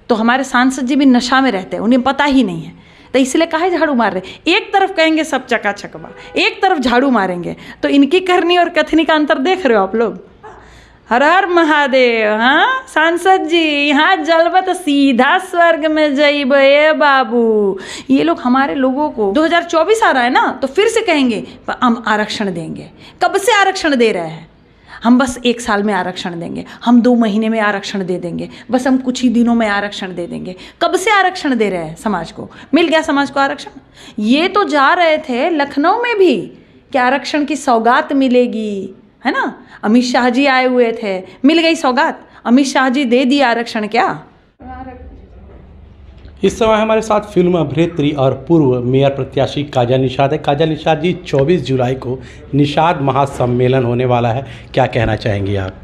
तो हमारे सांसद जी भी नशा में रहते हैं, उन्हें पता ही नहीं है, तो इसलिए काहे झाड़ू मार रहे। एक तरफ कहेंगे सब चकाचकवा, एक तरफ झाड़ू मारेंगे, तो इनकी करनी और कथनी का अंतर देख रहे हो आप लोग। हर हर महादेव। हाँ सांसद जी, यहाँ जलवा तो सीधा स्वर्ग में जइबे बाबू। ये लोग हमारे लोगों को 2024 आ रहा है ना, तो फिर से कहेंगे हम आरक्षण देंगे। कब से आरक्षण दे रहे हैं? हम बस 1 साल में आरक्षण देंगे, हम 2 महीने में आरक्षण दे देंगे, बस हम कुछ ही दिनों में आरक्षण दे देंगे। कब से आरक्षण दे रहे हैं समाज को? मिल गया समाज को आरक्षण। ये तो जा रहे थे लखनऊ में भी कि आरक्षण की सौगात मिलेगी, है ना। अमित शाह जी आए हुए थे, मिल गई सौगात। अमित शाह जी दे दिया आरक्षण क्या? इस समय हमारे साथ फिल्म अभिनेत्री और पूर्व मेयर प्रत्याशी काजल निषाद है। काजल निषाद जी, 24 जुलाई को निषाद महासम्मेलन होने वाला है, क्या कहना चाहेंगी आप?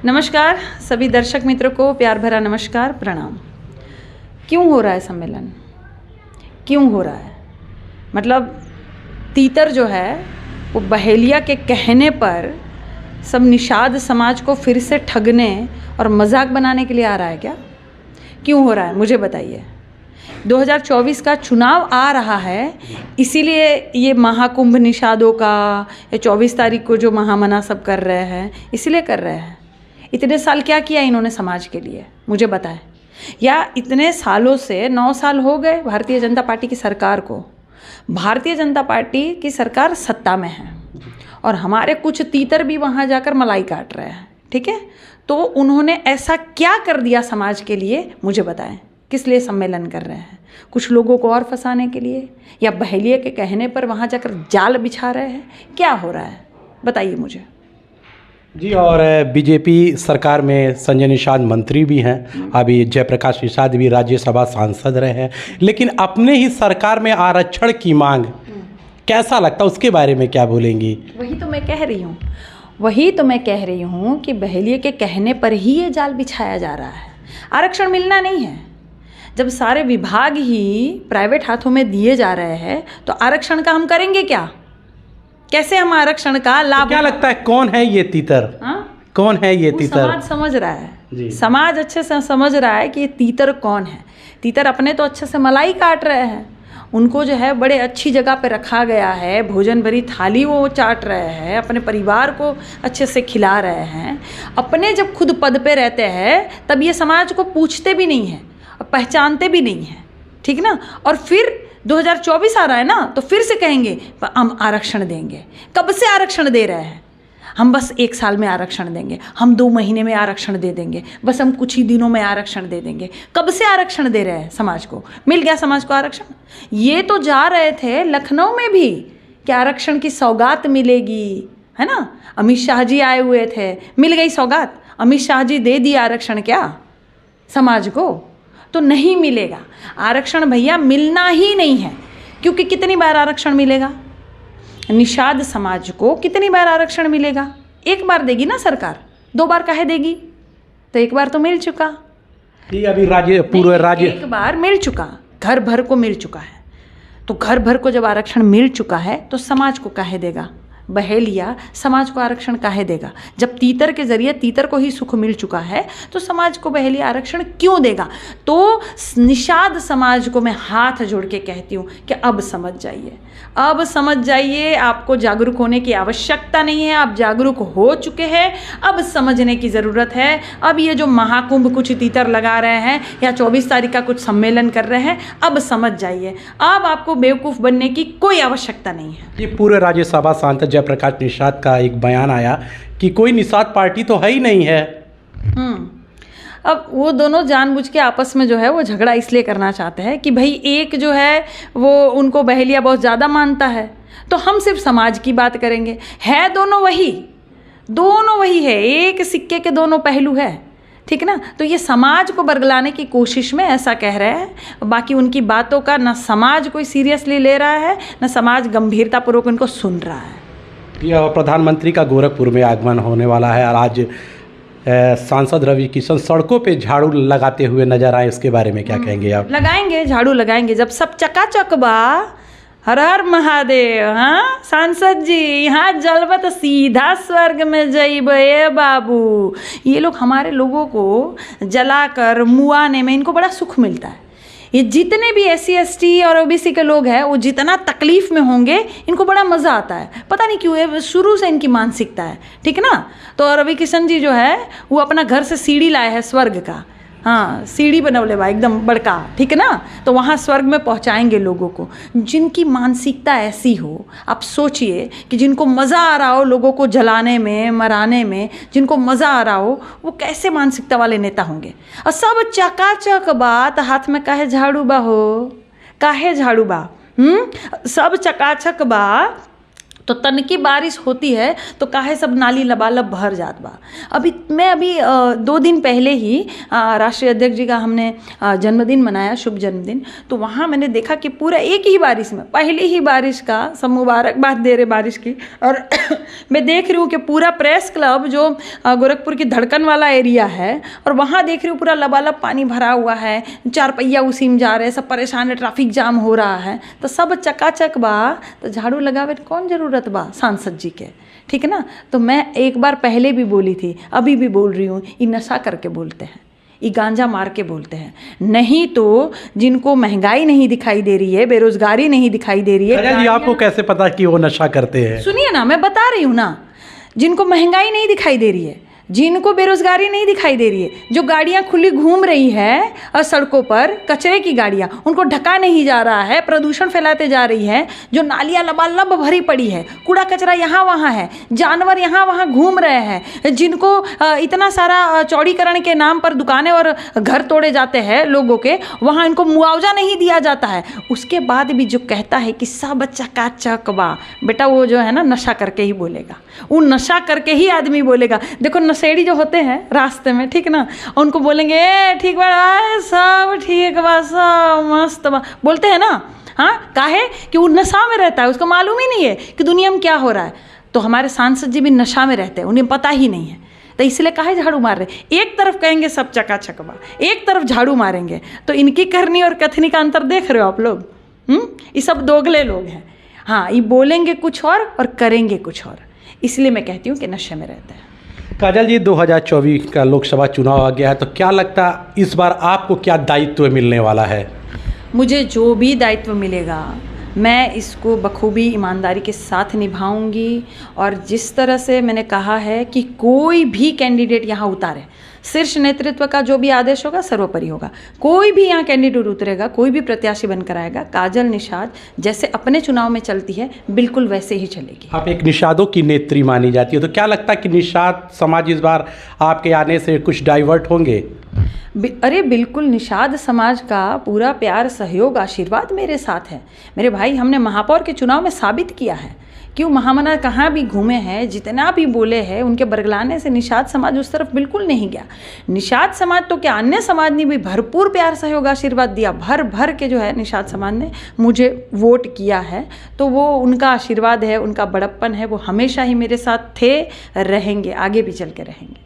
नमस्कार सभी दर्शक मित्रों को, प्यार भरा नमस्कार, प्रणाम। क्यों हो रहा है सम्मेलन? क्यों हो रहा है? मतलब तीतर जो है वो बहेलिया के कहने पर सब निषाद समाज को फिर से ठगने और मजाक बनाने के लिए आ रहा है क्या? क्यों हो रहा है मुझे बताइए। 2024 का चुनाव आ रहा है, इसीलिए ये महाकुंभ निषादों का, ये 24 तारीख को जो महामना सब कर रहे हैं, इसीलिए कर रहे हैं। इतने साल क्या किया इन्होंने समाज के लिए मुझे बताएं। या इतने सालों से 9 साल हो गए भारतीय जनता पार्टी की सरकार को। भारतीय जनता पार्टी की सरकार सत्ता में है और हमारे कुछ तीतर भी वहाँ जाकर मलाई काट रहे हैं, ठीक है। तो उन्होंने ऐसा क्या कर दिया समाज के लिए मुझे बताएं। किस लिए सम्मेलन कर रहे हैं? कुछ लोगों को और फंसाने के लिए, या बहेलिया के कहने पर वहाँ जाकर जाल बिछा रहे हैं? क्या हो रहा है बताइए मुझे जी। और बीजेपी सरकार में संजय निषाद मंत्री भी हैं, अभी जयप्रकाश निषाद भी राज्यसभा सांसद रहे हैं, लेकिन अपने ही सरकार में आरक्षण की मांग कैसा लगता है, उसके बारे में क्या बोलेंगी? वही तो मैं कह रही हूँ कि बहेलिया के कहने पर ही ये जाल बिछाया जा रहा है। आरक्षण मिलना नहीं है। जब सारे विभाग ही प्राइवेट हाथों में दिए जा रहे हैं तो आरक्षण का हम करेंगे क्या? कैसे हम आरक्षण का लाभ? तो क्या लगता है कौन है ये तीतर? कौन है ये तीतर? समाज समझ रहा है, समाज अच्छे से समझ रहा है कि ये तीतर कौन है। तीतर अपने तो अच्छे से मलाई काट रहे हैं, उनको जो है बड़े अच्छी जगह पे रखा गया है, भोजन भरी थाली वो चाट रहे हैं, अपने परिवार को अच्छे से खिला रहे हैं। अपने जब खुद पद पे रहते हैं तब ये समाज को पूछते भी नहीं हैं और पहचानते भी नहीं हैं, ठीक ना। और फिर 2024 आ रहा है ना, तो फिर से कहेंगे हम आरक्षण देंगे। कब से आरक्षण दे रहे हैं? हम बस 1 साल में आरक्षण देंगे, हम 2 महीने में आरक्षण दे देंगे, बस हम कुछ ही दिनों में आरक्षण दे देंगे। कब से आरक्षण दे रहे हैं समाज को? मिल गया समाज को आरक्षण। ये तो जा रहे थे लखनऊ में भी कि आरक्षण की सौगात मिलेगी, है ना। अमित शाह जी आए हुए थे, मिल गई सौगात। अमित शाह जी दे दिया आरक्षण क्या समाज को? तो नहीं मिलेगा आरक्षण भैया, मिलना ही नहीं है। क्योंकि कितनी बार आरक्षण मिलेगा? निषाद समाज को कितनी बार आरक्षण मिलेगा? 1 बार देगी ना सरकार, 2 बार काहे देगी? तो 1 बार तो मिल चुका। ये अभी पूर्व राज्य 1 बार मिल चुका, घर भर को मिल चुका है। तो घर भर को जब आरक्षण मिल चुका है तो समाज को काहे देगा? बहेलिया समाज को आरक्षण काहे देगा? जब तीतर के जरिए तीतर को ही सुख मिल चुका है तो समाज को बहेलिया आरक्षण क्यों देगा? तो निषाद समाज को मैं हाथ जोड़ के कहती हूँ कि अब समझ जाइए, अब समझ जाइए। आपको जागरूक होने की आवश्यकता नहीं है, आप जागरूक हो चुके हैं। अब समझने की ज़रूरत है। अब ये जो महाकुंभ कुछ तीतर लगा रहे हैं या 24 तारीख का कुछ सम्मेलन कर रहे हैं, अब समझ जाइए। अब आपको बेवकूफ़ बनने की कोई आवश्यकता नहीं है। ये पूरे राज्यसभा सांसद जयप्रकाश निषाद का एक बयान आया कि कोई निषाद पार्टी तो है ही नहीं है। अब वो दोनों जानबूझ के आपस में जो है वो झगड़ा इसलिए करना चाहते हैं कि भाई एक जो है वो उनको बहेलिया बहुत ज़्यादा मानता है, तो हम सिर्फ समाज की बात करेंगे। है दोनों वही है, एक सिक्के के दोनों पहलू है, ठीक ना। तो ये समाज को बरगलाने की कोशिश में ऐसा कह रहे हैं। बाकी उनकी बातों का ना समाज कोई सीरियसली ले रहा है, ना समाज गंभीरतापूर्वक उनको सुन रहा है। प्रधानमंत्री का गोरखपुर में आगमन होने वाला है और आज सांसद रवि किशन सड़कों पे झाड़ू लगाते हुए नजर आए, इसके बारे में क्या कहेंगे आप? लगाएंगे, झाड़ू लगाएंगे जब सब चकाचक बा। हर हर महादेव। हाँ सांसद जी, यहाँ जलवा तो सीधा स्वर्ग में जइबे बाबू। ये लोग हमारे लोगों को जलाकर मुआने में इनको बड़ा सुख मिलता है। ये जितने भी SC ST और OBC के लोग हैं वो जितना तकलीफ़ में होंगे इनको बड़ा मज़ा आता है, पता नहीं क्यों, ये शुरू से इनकी मानसिकता है, ठीक ना। तो रवि किशन जी जो है वो अपना घर से सीढ़ी लाए हैं स्वर्ग का। हाँ सीढ़ी बनवले बा एकदम बड़का, ठीक है ना। तो वहाँ स्वर्ग में पहुँचाएंगे लोगों को जिनकी मानसिकता ऐसी हो। आप सोचिए कि जिनको मज़ा आ रहा हो लोगों को जलाने में, मराने में, जिनको मज़ा आ रहा हो वो कैसे मानसिकता वाले नेता होंगे। और सब चकाचक बात हाथ में काहे झाड़ू बा हो, काहे झाड़ू बा, सब चकाचक बा। तो तनकी बारिश होती है तो काहे सब नाली लबालब भर जात बा। अभी 2 दिन पहले ही राष्ट्रीय अध्यक्ष जी का हमने जन्मदिन मनाया, शुभ जन्मदिन। तो वहाँ मैंने देखा कि पूरा एक ही बारिश में, पहली ही बारिश का सब मुबारकबाद दे रहे बारिश की। और मैं देख रही हूँ कि पूरा प्रेस क्लब जो गोरखपुर की धड़कन वाला एरिया है और वहाँ देख रही हूँ पूरा लबालब पानी भरा हुआ है, 4 पहिया उसी में जा रहे हैं, सब परेशान है, ट्रैफिक जाम हो रहा है। तो सब चकाचक बा तो झाड़ू लगावे कौन जरूरत बा सांसद जी के, ठीक है ना। तो मैं एक बार पहले भी बोली थी, अभी भी बोल रही हूँ, ये नशा करके बोलते हैं, ये गांजा मार के बोलते हैं। नहीं तो जिनको महंगाई नहीं दिखाई दे रही है, बेरोजगारी नहीं दिखाई दे रही है, जी आपको कैसे पता कि वो नशा करते हैं? सुनिए ना, मैं बता रही हूँ ना, जिनको महंगाई नहीं दिखाई दे रही है, जिनको बेरोजगारी नहीं दिखाई दे रही है, जो गाड़ियाँ खुली घूम रही है और सड़कों पर कचरे की गाड़ियाँ, उनको ढका नहीं जा रहा है, प्रदूषण फैलाते जा रही है, जो नालियाँ लबालब भरी पड़ी है, कूड़ा कचरा यहाँ वहाँ है, जानवर यहाँ वहाँ घूम रहे हैं, जिनको इतना सारा चौड़ीकरण के नाम पर दुकानें और घर तोड़े जाते हैं लोगों के, वहाँ इनको मुआवजा नहीं दिया जाता है। उसके बाद भी जो कहता है कि सब चकाचक बा, बेटा वो जो है ना नशा करके ही बोलेगा, वो नशा करके ही आदमी बोलेगा। देखो नशेड़ी जो होते हैं रास्ते में, ठीक ना, उनको बोलेंगे ए ठीक बा, सब ठीक बा, सब मस्त बा, बोलते हैं ना। हाँ काहे कि वो नशा में रहता है, उसको मालूम ही नहीं है कि दुनिया में क्या हो रहा है। तो हमारे सांसद जी भी नशा में रहते हैं, उन्हें पता ही नहीं है, तो इसलिए काहे झाड़ू मार रहे। एक तरफ कहेंगे सब चकाचक बा, एक तरफ झाड़ू मारेंगे, तो इनकी करनी और कथनी का अंतर देख रहे हो आप लोग। ये सब दोगले लोग हैं। हाँ ये बोलेंगे कुछ और करेंगे कुछ और, इसलिए मैं कहती हूँ कि नशे में रहते हैं। काजल जी 2024 का लोकसभा चुनाव आ गया है, तो क्या लगता इस बार आपको क्या दायित्व मिलने वाला है? मुझे जो भी दायित्व मिलेगा मैं इसको बखूबी ईमानदारी के साथ निभाऊंगी। और जिस तरह से मैंने कहा है कि कोई भी कैंडिडेट यहाँ उतारे, शीर्ष नेतृत्व का जो भी आदेश होगा सर्वोपरि होगा। कोई भी यहाँ कैंडिडेट उतरेगा, कोई भी प्रत्याशी बनकर आएगा, काजल निषाद जैसे अपने चुनाव में चलती है बिल्कुल वैसे ही चलेगी। आप एक निषादों की नेत्री मानी जाती है, तो क्या लगता है कि निषाद समाज इस बार आपके आने से कुछ डाइवर्ट होंगे? अरे बिल्कुल, निषाद समाज का पूरा प्यार, सहयोग, आशीर्वाद मेरे साथ है। मेरे भाई, हमने महापौर के चुनाव में साबित किया है। क्यों महामना कहाँ भी घूमे हैं, जितना भी बोले हैं, उनके बरगलाने से निषाद समाज उस तरफ बिल्कुल नहीं गया। निषाद समाज तो क्या, अन्य समाज ने भी भरपूर प्यार, सहयोग, आशीर्वाद दिया। भर भर के जो है निषाद समाज ने मुझे वोट किया है, तो वो उनका आशीर्वाद है, उनका बड़प्पन है, वो हमेशा ही मेरे साथ थे, रहेंगे, आगे भी चल के रहेंगे।